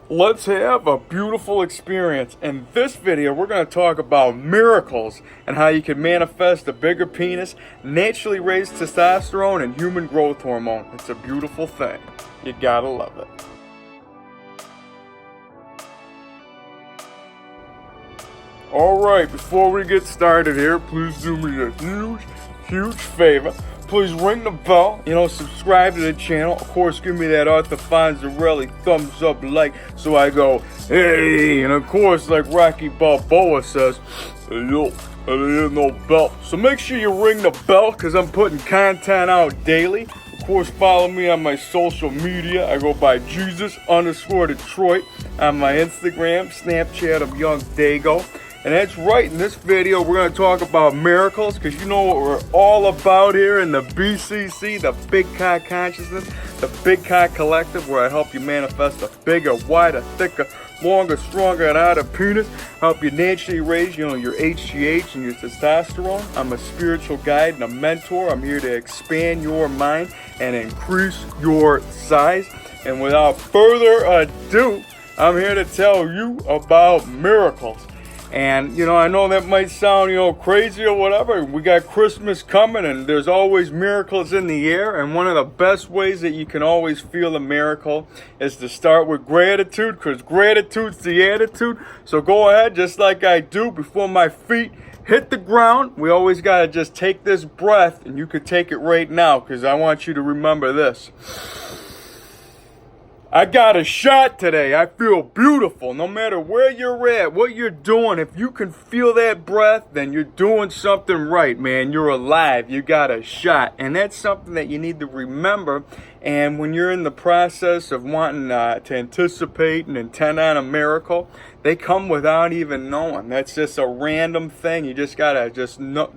let's have a beautiful experience. In this video, we're going to talk about miracles and how you can manifest a bigger penis, naturally raise testosterone, and human growth hormone. It's a beautiful thing. You gotta love it. Alright, before we get started here, please do me a huge favor. Please ring the bell, subscribe to the channel. Of course, give me that Arthur Fonzarelli thumbs up like, so I go, hey. And of course, like Rocky Balboa says, hey, yo, there ain't no bell. So make sure you ring the bell, because I'm putting content out daily. Of course, follow me on my social media. I go by Jesus_Detroit on my Instagram, Snapchat of YOUNGDAYGO. And that's right, in this video, we're going to talk about miracles, because you know what we're all about here in the BCC, the Big Cock Consciousness, the Big Cock Collective, where I help you manifest a bigger, wider, thicker, longer, stronger, and hotter penis, help you naturally raise, your HGH and your testosterone. I'm a spiritual guide and a mentor. I'm here to expand your mind and increase your size. And without further ado, I'm here to tell you about miracles. And, I know that might sound, crazy or whatever. We got Christmas coming and there's always miracles in the air. And one of the best ways that you can always feel a miracle is to start with gratitude, because gratitude's the attitude. So go ahead, just like I do before my feet hit the ground. We always got to just take this breath, and you could take it right now, because I want you to remember this. I got a shot today. I feel beautiful. No matter where you're at, what you're doing, if you can feel that breath, then you're doing something right, man. You're alive. You got a shot. And that's something that you need to remember. And when you're in the process of wanting to anticipate and intend on a miracle, they come without even knowing. That's just a random thing. You just got to just know.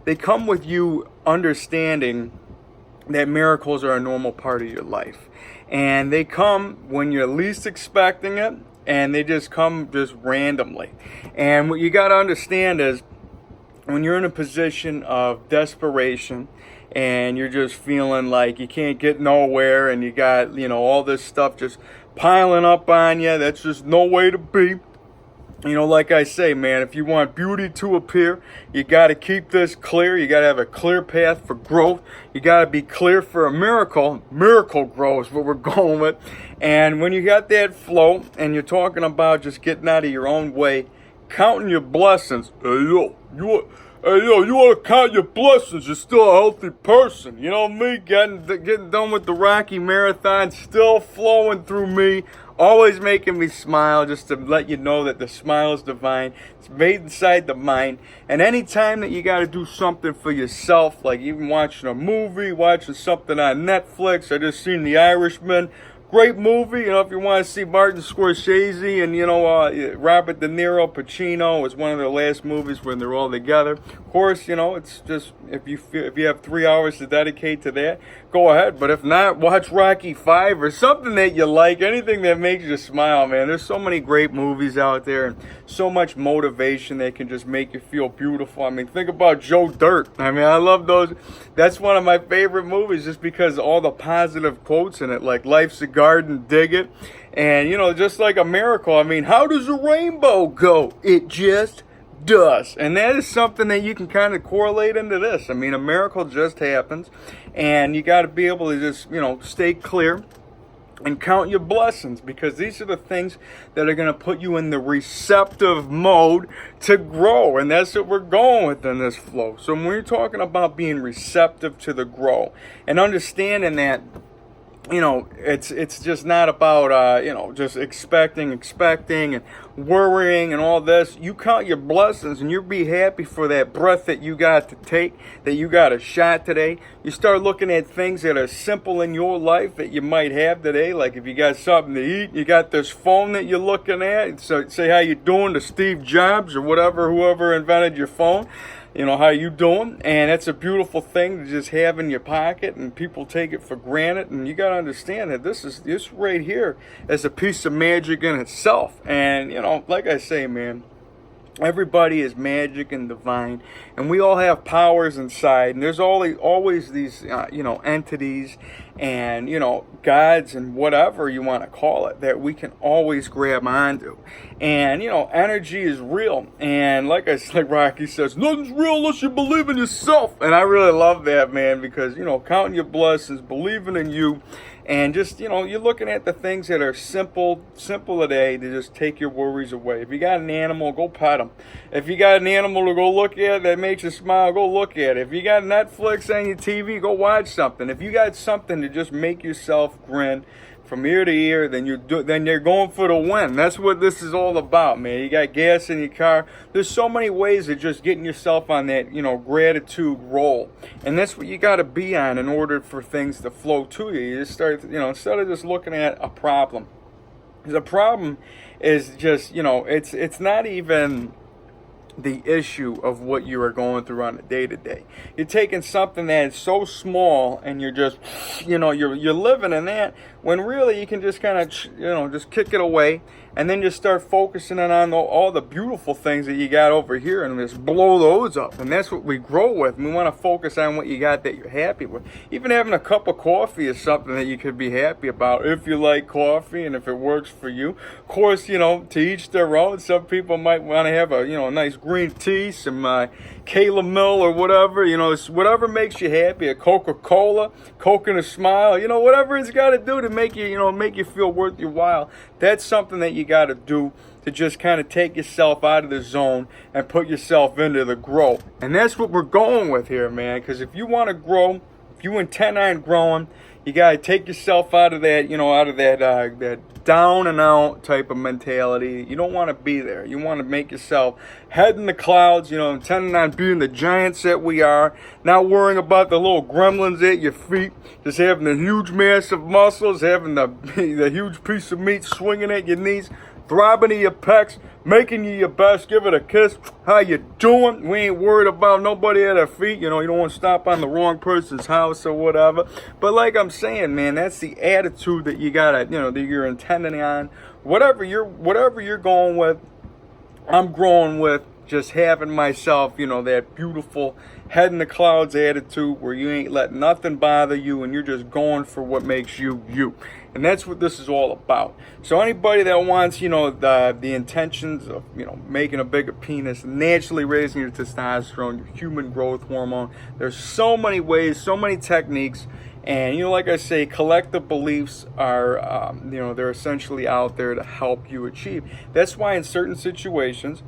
They come with you understanding that miracles are a normal part of your life. And they come when you're least expecting it, and they just come just randomly. And what you got to understand is, when you're in a position of desperation and you're just feeling like you can't get nowhere, and you got, all this stuff just piling up on you, that's just no way to be. Like I say, man, if you want beauty to appear, you got to keep this clear. You got to have a clear path for growth. You got to be clear for a miracle. Miracle growth is what we're going with. And when you got that flow and you're talking about just getting out of your own way, counting your blessings. You want to count your blessings. You're still a healthy person. You know me, getting done with the Rocky Marathon, still flowing through me. Always making me smile, just to let you know that the smile is divine. It's made inside the mind. And anytime that you got to do something for yourself, like even watching a movie, watching something on Netflix. I just seen The Irishman. Great movie. If you want to see Martin Scorsese and, Robert De Niro, Pacino, is one of their last movies when they're all together. Of course, it's just, if you have 3 hours to dedicate to that, go ahead. But if not, watch Rocky 5 or something that you like, anything that makes you smile, man. There's so many great movies out there and so much motivation that can just make you feel beautiful. I mean, think about Joe Dirt. I mean, I love those. That's one of my favorite movies, just because all the positive quotes in it, like life's a garden, dig it. And, just like a miracle, I mean, how does a rainbow go? It just does. And that is something that you can kind of correlate into this. I mean, a miracle just happens, and you got to be able to just, stay clear and count your blessings, because these are the things that are going to put you in the receptive mode to grow. And that's what we're going with in this flow. So when we're talking about being receptive to the grow and understanding that, it's just not about, just expecting and worrying and all this. You count your blessings and you'll be happy for that breath that you got to take, that you got a shot today. You start looking at things that are simple in your life that you might have today. Like if you got something to eat, you got this phone that you're looking at. So say how you doing to Steve Jobs or whoever invented your phone. How you doing? And it's a beautiful thing to just have in your pocket, and people take it for granted. And you got to understand that this right here is a piece of magic in itself. And, like I say, man, Everybody is magic and divine, and we all have powers inside. And there's always these, entities and, gods and whatever you want to call it that we can always grab onto. And, energy is real. And like Rocky says, nothing's real unless you believe in yourself. And I really love that, man, because, counting your blessings, believing in you, and just, you're looking at the things that are simple today to just take your worries away. If you got an animal, go pet them. If you got an animal to go look at that makes you smile, go look at it. If you got Netflix on your TV, go watch something. If you got something to just make yourself grin from ear to ear, then you're going for the win. That's what this is all about, man. You got gas in your car. There's so many ways of just getting yourself on that, gratitude roll. And that's what you got to be on in order for things to flow to you. You just start, instead of just looking at a problem. The problem is just, it's not even the issue of what you are going through on a day-to-day. You're taking something that is so small and you're just, you're living in that, when really you can just kind of, just kick it away and then just start focusing on all the beautiful things that you got over here and just blow those up. And that's what we grow with. And we want to focus on what you got that you're happy with. Even having a cup of coffee is something that you could be happy about if you like coffee and if it works for you. Of course, to each their own. Some people might want to have a, a nice green tea, some Kayla Mill or whatever. It's whatever makes you happy. A Coca-Cola, Coke and a smile. Whatever it's got to do to make you, make you feel worth your while. That's something that you got to do to just kind of take yourself out of the zone and put yourself into the grow. And that's what we're going with here, man. Because if you want to grow, if you intend on growing, you got to take yourself out of that, that down and out type of mentality. You don't want to be there. You want to make yourself head in the clouds, intending on being the giants that we are, not worrying about the little gremlins at your feet, just having the huge massive muscles, having the huge piece of meat swinging at your knees, throbbing in your pecs, making you your best, give it a kiss. How you doing? We ain't worried about nobody at our feet. You don't want to stop on the wrong person's house or whatever. But like I'm saying, man, that's the attitude that you gotta, that you're intending on. Whatever you're going with, I'm growing with just having myself, that beautiful head in the clouds attitude where you ain't letting nothing bother you and you're just going for what makes you you. And that's what this is all about. So anybody that wants, the intentions of, making a bigger penis, naturally raising your testosterone, your human growth hormone, there's so many ways, so many techniques. And, like I say, collective beliefs are, they're essentially out there to help you achieve. That's why in certain situations,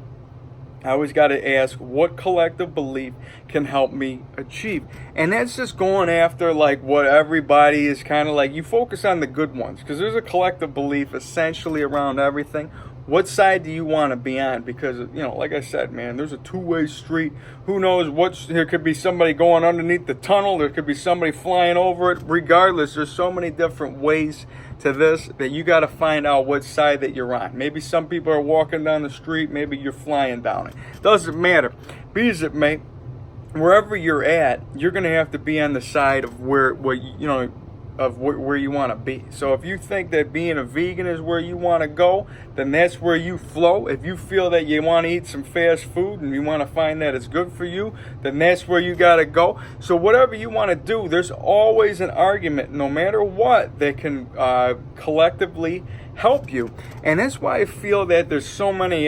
I always got to ask, what collective belief can help me achieve? And that's just going after like what everybody is kind of like. You focus on the good ones because there's a collective belief essentially around everything. What side do you want to be on? Because, like I said, man, there's a two-way street. Who knows there could be somebody going underneath the tunnel. There could be somebody flying over it. Regardless, there's so many different ways to this that you got to find out what side that you're on. Maybe some people are walking down the street. Maybe you're flying down it. Doesn't matter. Be as it may, wherever you're at, you're going to have to be on the side of where you want to be. So if you think that being a vegan is where you want to go, then that's where you flow. If you feel that you want to eat some fast food and you want to find that it's good for you, then that's where you got to go. So whatever you want to do, there's always an argument, no matter what, that can collectively help you. And that's why I feel that there's so many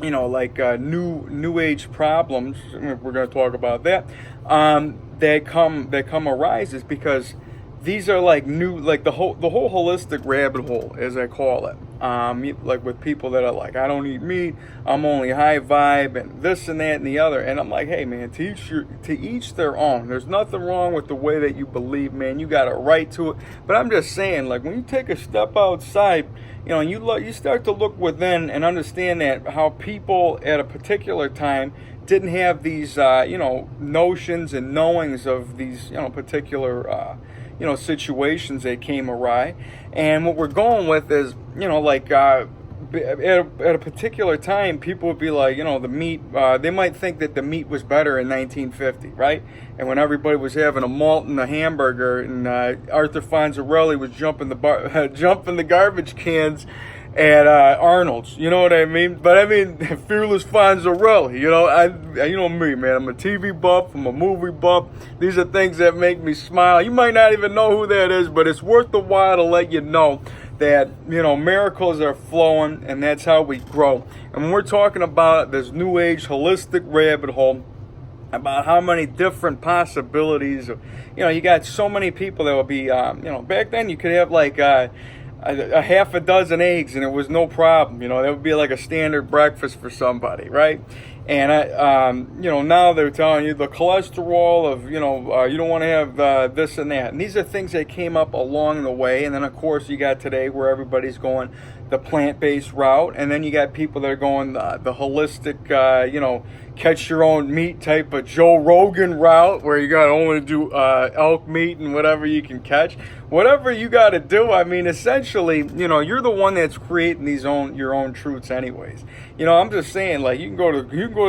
new age problems. We're going to talk about that. That come arises because these are like new, like the whole holistic rabbit hole, as I call it. Like with people that are like, I don't eat meat, I'm only high vibe, and this and that and the other. And I'm like, hey man, to each their own. There's nothing wrong with the way that you believe, man. You got a right to it. But I'm just saying, like when you take a step outside, you start to look within and understand that how people at a particular time didn't have these notions and knowings of these particular situations that came awry. And what we're going with is, at a particular time, people would be like, the meat, they might think that the meat was better in 1950, right? And when everybody was having a malt and a hamburger and Arthur Fonzarelli was jumping the garbage cans at Arnold's, you know what I mean? But I mean, Fearless Fonzarelli, you know, you know me, man. I'm a TV buff, I'm a movie buff. These are things that make me smile. You might not even know who that is, but it's worth the while to let you know that, you know, miracles are flowing, and that's how we grow. And when we're talking about this new age holistic rabbit hole, about how many different possibilities of, you know, you got so many people that will be, you know, back then you could have like a half a dozen eggs and it was no problem. You know, that would be like a standard breakfast for somebody, right? And, you know, now they're telling you the cholesterol of, you know, you don't want to have this and that. And these are things that came up along the way. And then, of course, you got today where everybody's going the plant-based route. And then you got people that are going the holistic, you know, catch your own meat type of Joe Rogan route where you got to only do elk meat and whatever you can catch. Whatever you got to do, I mean, essentially, you know, you're the one that's creating your own truths anyways. You know, I'm just saying, like, you can go to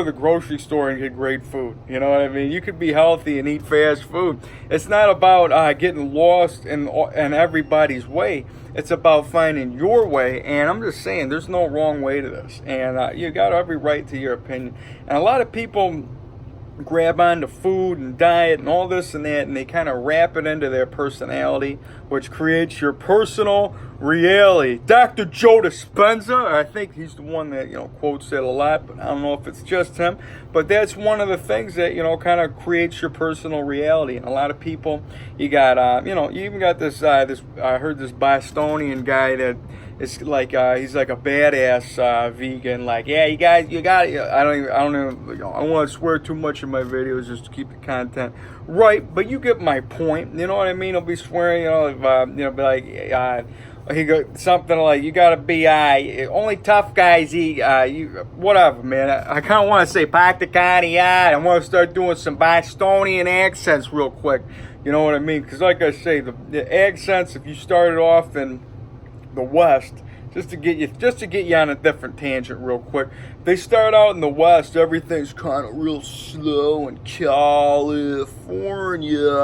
the grocery store and get great food. You know what I mean? You could be healthy and eat fast food. It's not about getting lost in everybody's way. It's about finding your way. And I'm just saying, there's no wrong way to this. And you got every right to your opinion. And a lot of people grab onto food and diet and all this and that, and they kind of wrap it into their personality, which creates your personal reality. Dr. Joe Dispenza, I think he's the one that, you know, quotes that a lot, but I don't know if it's just him. But that's one of the things that, you know, kind of creates your personal reality. And a lot of people, you got, you know, you even got this, I heard this Bostonian guy that it's like he's like a badass vegan. Like, yeah, you got it. I don't want to swear too much in my videos just to keep the content right. But you get my point. You know what I mean? I'll be swearing. You know, be like, he got something like, you got to be only tough guys eat. Whatever, man. I kind of want to say Pacticani. I want to start doing some Bostonian accents real quick. You know what I mean? Because like I say, the accents, if you started off in the West, just to get you on a different tangent real quick, they start out in the West, everything's kind of real slow in California,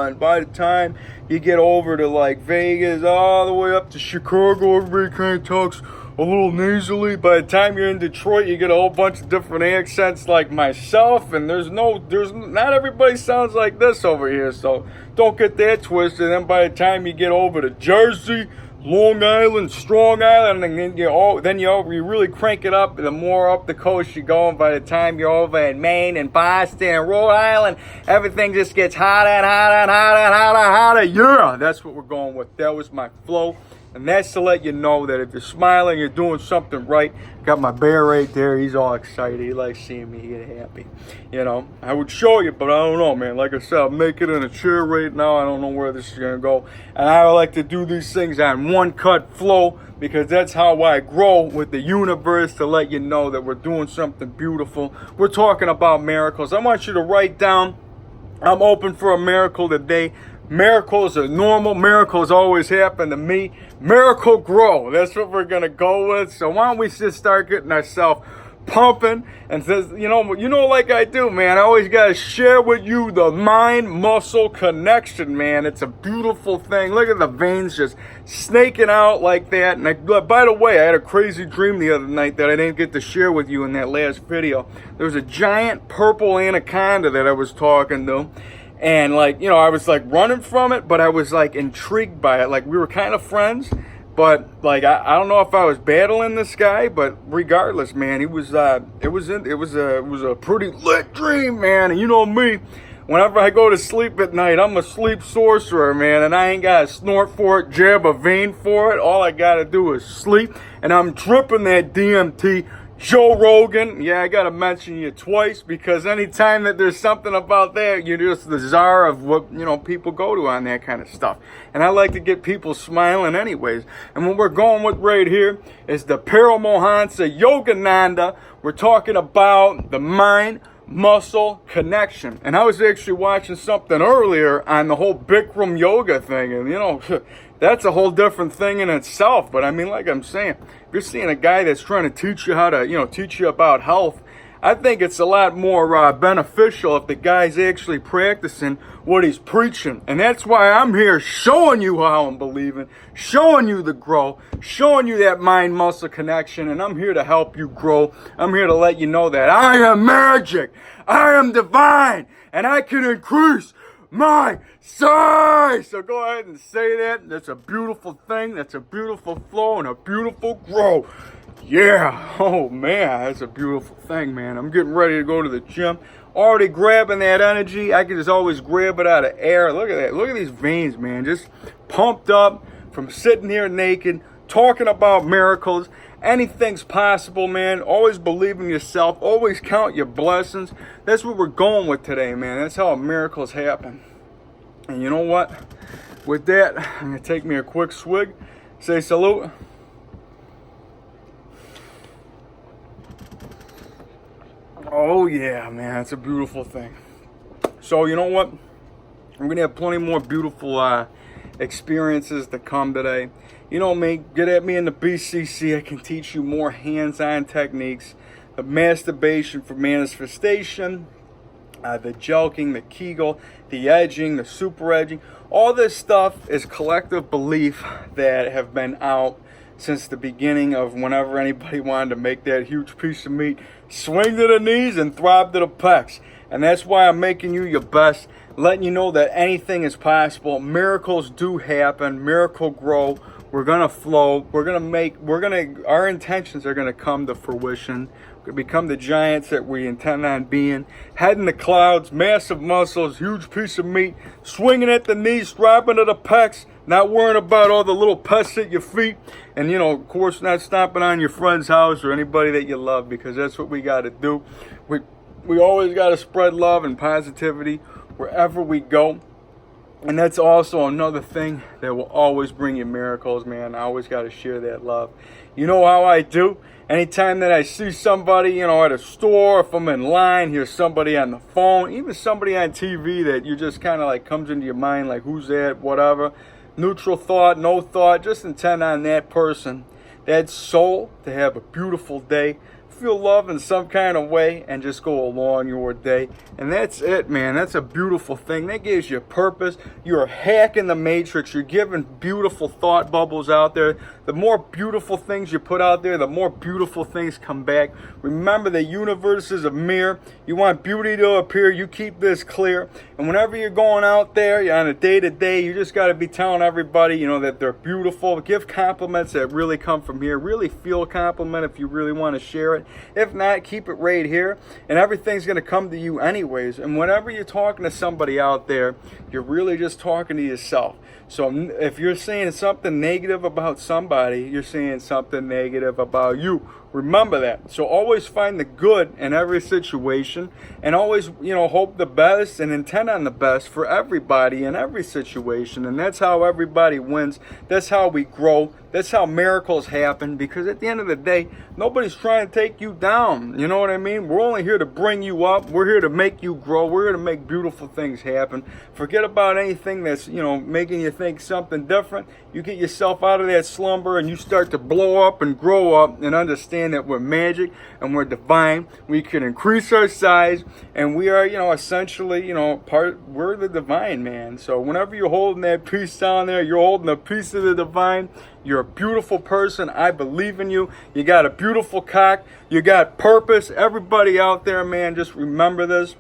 and by the time you get over to like Vegas, all the way up to Chicago, everybody kind of talks a little nasally. By the time you're in Detroit, you get a whole bunch of different accents like myself, and not everybody sounds like this over here, so don't get that twisted. And then by the time you get over to Jersey, Long Island, Strong Island, and then you really crank it up. The more up the coast you go, and by the time you're over in Maine and Boston and Rhode Island, everything just gets hotter and hotter and hotter and hotter and hotter. Yeah, that's what we're going with. That was my flow. And that's to let you know that if you're smiling, you're doing something right. Got my bear right there. He's all excited. He likes seeing me get happy. You know, I would show you, but I don't know, man. Like I said, I'm making in a chair right now. I don't know where this is going to go. And I like to do these things on one cut flow, because that's how I grow with the universe, to let you know that we're doing something beautiful. We're talking about miracles. I want you to write down, I'm open for a miracle today. Miracles are normal. Miracles always happen to me. Miracle grow. That's what we're going to go with. So why don't we just start getting ourselves pumping? And says, you know, like I do, man. I always got to share with you the mind-muscle connection, man. It's a beautiful thing. Look at the veins just snaking out like that. And by the way, I had a crazy dream the other night that I didn't get to share with you in that last video. There was a giant purple anaconda that I was talking to. And like, you know, I was like running from it, but I was like intrigued by it. Like, we were kind of friends, but like, I don't know if I was battling this guy, but regardless, man, it was a pretty lit dream, man. And you know me, whenever I go to sleep at night, I'm a sleep sorcerer, man. And I ain't got to snort for it, jab a vein for it. All I got to do is sleep. And I'm dripping that DMT. Joe Rogan, yeah, I gotta mention you twice, because anytime that there's something about that, you're just the czar of what, you know, people go to on that kind of stuff. And I like to get people smiling anyways. And what we're going with right here is the Paramahansa Yogananda. We're talking about the mind-muscle connection. And I was actually watching something earlier on the whole Bikram yoga thing, and you know, that's a whole different thing in itself. But I mean, like I'm saying, if you're seeing a guy that's trying to teach you how to, you know, teach you about health I think it's a lot more beneficial if the guy's actually practicing what he's preaching. And that's why I'm here showing you how I'm believing, showing you the grow, showing you that mind-muscle connection, and I'm here to help you grow. I'm here to let you know that I am magic, I am divine, and I can increase my size. So go ahead and say that. That's a beautiful thing. That's a beautiful flow and a beautiful grow. Yeah. Oh man, that's a beautiful thing, man. I'm getting ready to go to the gym. Already grabbing that energy. I can just always grab it out of air. Look at that. Look at these veins, man. Just pumped up from sitting here naked, talking about miracles. Anything's possible, man. Always believe in yourself. Always count your blessings. That's what we're going with today, man. That's how miracles happen. And you know what? With that, I'm going to take me a quick swig. Say salute. Oh, yeah, man. It's a beautiful thing. So, you know what? We're going to have plenty more beautiful experiences to come today. You know me, get at me in the BCC. I can teach you more hands-on techniques. The masturbation for manifestation, the jelking, the Kegel, the edging, the super edging. All this stuff is collective belief that have been out since the beginning of whenever anybody wanted to make that huge piece of meat swing to the knees and throb to the pecs. And that's why I'm making you your best, letting you know that anything is possible. Miracles do happen. Miracle grow. We're gonna flow. Our intentions are gonna come to fruition. We're gonna become the giants that we intend on being. Head in the clouds, massive muscles, huge piece of meat, swinging at the knees, throbbing to the pecs, not worrying about all the little pests at your feet, and you know, of course, not stomping on your friend's house or anybody that you love, because that's what we gotta do. We always gotta spread love and positivity wherever we go. And that's also another thing that will always bring you miracles, man. I always got to share that love. You know how I do? Anytime that I see somebody, you know, at a store, if I'm in line, hear somebody on the phone, even somebody on TV that you just kind of like comes into your mind, like who's that, whatever. Neutral thought, no thought, just intend on that person, that soul, to have a beautiful day. Feel love in some kind of way and just go along your day. And that's it, man. That's a beautiful thing. That gives you purpose. You're hacking the matrix. You're giving beautiful thought bubbles out there. The more beautiful things you put out there, the more beautiful things come back. Remember, the universe is a mirror. You want beauty to appear, you keep this clear. And whenever you're going out there, you're on a day-to-day, you just got to be telling everybody, you know, that they're beautiful. Give compliments that really come from here. Really feel a compliment if you really want to share it. If not, keep it right here. And everything's going to come to you anyways. And whenever you're talking to somebody out there, you're really just talking to yourself. So if you're saying something negative about somebody, you're saying something negative about you. Remember that. So always find the good in every situation, and always, you know, hope the best and intend on the best for everybody in every situation. And that's how everybody wins. That's how we grow. That's how miracles happen, because at the end of the day, nobody's trying to take you down. You know what I mean? We're only here to bring you up. We're here to make you grow. We're here to make beautiful things happen. Forget about anything that's, you know, making you think something different. You get yourself out of that slumber and you start to blow up and grow up and understand that we're magic and we're divine. We can increase our size, and we are, you know, essentially, you know, we're the divine, man. So whenever you're holding that piece down there, you're holding a piece of the divine. You're a beautiful person. I believe in you. You got a beautiful cock. You got purpose. Everybody out there, man, just remember this.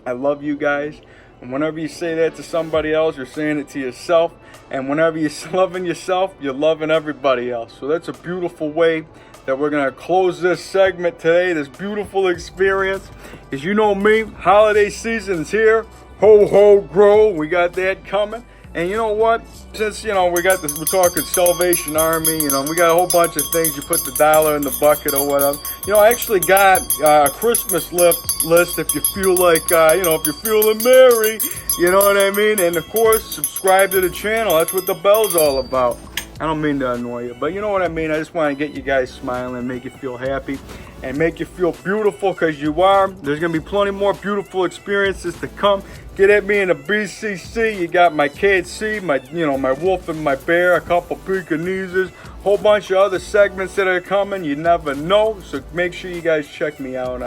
I love you guys. And whenever you say that to somebody else, you're saying it to yourself. And whenever you're loving yourself, you're loving everybody else. So that's a beautiful way that we're going to close this segment today, this beautiful experience. As you know me, holiday season's here. Ho, ho, grow. We got that coming. And you know what? Since, you know, we're talking Salvation Army, you know, we got a whole bunch of things. You put the dollar in the bucket or whatever. You know, I actually got a Christmas list if you feel like, you know, if you're feeling merry, you know what I mean? And of course, subscribe to the channel. That's what the bell's all about. I don't mean to annoy you, but you know what I mean? I just want to get you guys smiling, make you feel happy, and make you feel beautiful, because you are. There's going to be plenty more beautiful experiences to come. Get at me in the BCC. You got my KC, my wolf and my bear, a couple Pekingeses, Whole bunch of other segments that are coming. You never know. So make sure you guys check me out.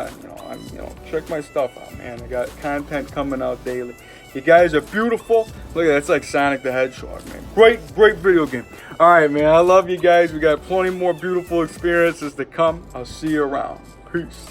Check my stuff out, man. I got content coming out daily. You guys are beautiful. Look at that. It's like Sonic the Hedgehog, man. Great video game. All right, man. I love you guys. We got plenty more beautiful experiences to come. I'll see you around. Peace.